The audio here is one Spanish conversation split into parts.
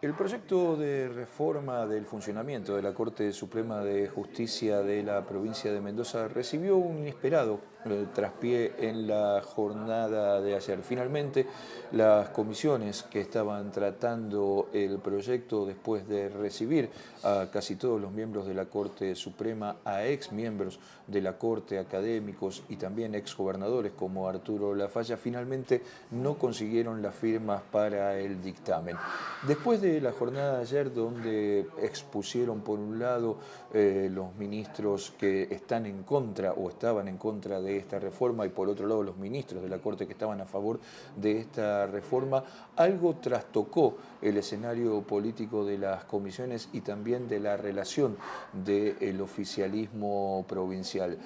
El proyecto de reforma del funcionamiento de la Corte Suprema de Justicia de la provincia de Mendoza recibió un inesperado traspié en la jornada de ayer. Finalmente, las comisiones que estaban tratando el proyecto después de recibir a casi todos los miembros de la Corte Suprema, a ex miembros de la Corte, académicos y también ex gobernadores como Arturo Lafalla, finalmente no consiguieron las firmas para el dictamen. Después de la jornada de ayer, donde expusieron por un lado los ministros que están en contra o estaban en contra de esta reforma y por otro lado los ministros de la Corte que estaban a favor de esta reforma, algo trastocó el escenario político de las comisiones y también de la relación del oficialismo provincial.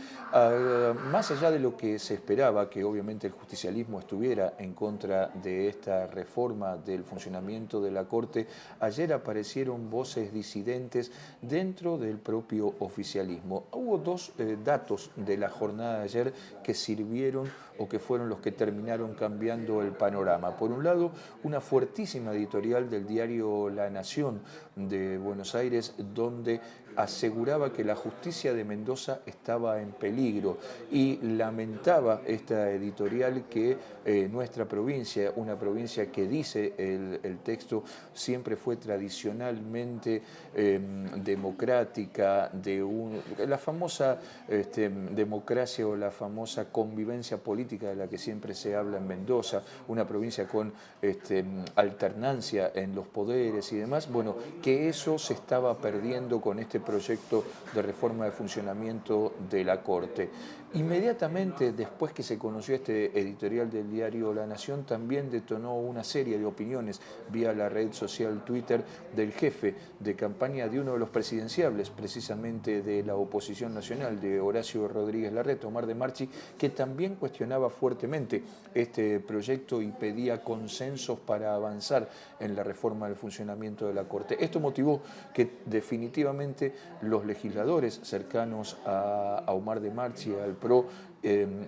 Más allá de lo que se esperaba, que obviamente el justicialismo estuviera en contra de esta reforma del funcionamiento de la Corte, ayer aparecieron voces disidentes dentro del propio oficialismo. Hubo dos datos de la jornada de ayer que sirvieron o que fueron los que terminaron cambiando el panorama. Por un lado, una fuertísima editorial del diario La Nación de Buenos Aires, donde aseguraba que la justicia de Mendoza estaba en peligro y lamentaba esta editorial que nuestra provincia, una provincia que dice el texto, siempre fue tradicionalmente democrática, la famosa democracia o la famosa convivencia política de la que siempre se habla en Mendoza, una provincia con alternancia en los poderes y demás, bueno, que eso se estaba perdiendo con este proyecto de reforma de funcionamiento de la Corte. Inmediatamente después que se conoció este editorial del diario La Nación, también detonó una serie de opiniones vía la red social Twitter del jefe de campaña de uno de los presidenciables, precisamente de la oposición nacional, de Horacio Rodríguez Larreta, Omar de Marchi, que también cuestionaba fuertemente este proyecto y pedía consensos para avanzar en la reforma del funcionamiento de la Corte. Esto motivó que definitivamente los legisladores cercanos a Omar de Marchi, al PRO,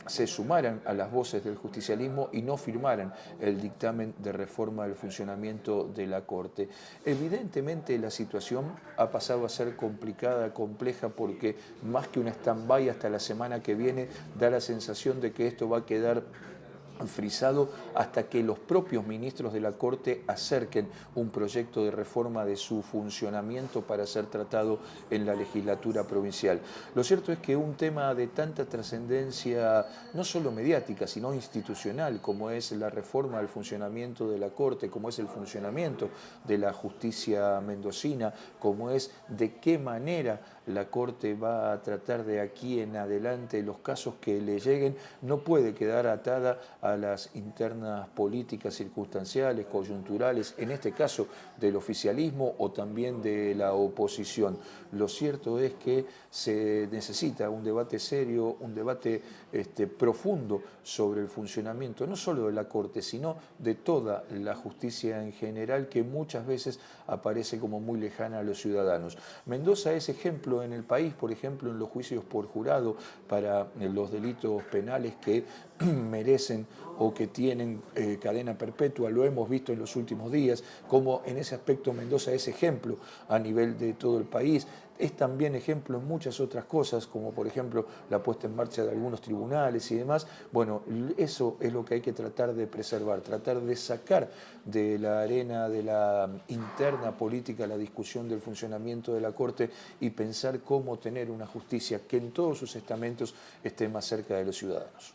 se sumaran a las voces del justicialismo y no firmaran el dictamen de reforma del funcionamiento de la Corte. Evidentemente la situación ha pasado a ser complicada, compleja, porque más que un stand-by hasta la semana que viene, da la sensación de que esto va a quedar frisado hasta que los propios ministros de la Corte acerquen un proyecto de reforma de su funcionamiento para ser tratado en la legislatura provincial. Lo cierto es que un tema de tanta trascendencia, no solo mediática, sino institucional, como es la reforma del funcionamiento de la Corte, como es el funcionamiento de la justicia mendocina, como es de qué manera la Corte va a tratar de aquí en adelante los casos que le lleguen, no puede quedar atada a las internas políticas circunstanciales, coyunturales, en este caso del oficialismo o también de la oposición. Lo cierto es que se necesita un debate serio, un debate profundo sobre el funcionamiento, no solo de la Corte, sino de toda la justicia en general, que muchas veces aparece como muy lejana a los ciudadanos. Mendoza es ejemplo en el país, por ejemplo, en los juicios por jurado para los delitos penales que merecen o que tienen cadena perpetua, lo hemos visto en los últimos días, como en ese aspecto Mendoza es ejemplo a nivel de todo el país. Es también ejemplo en muchas otras cosas, como por ejemplo la puesta en marcha de algunos tribunales y demás. Bueno, eso es lo que hay que tratar de preservar, tratar de sacar de la arena de la interna política la discusión del funcionamiento de la Corte y pensar cómo tener una justicia que en todos sus estamentos esté más cerca de los ciudadanos.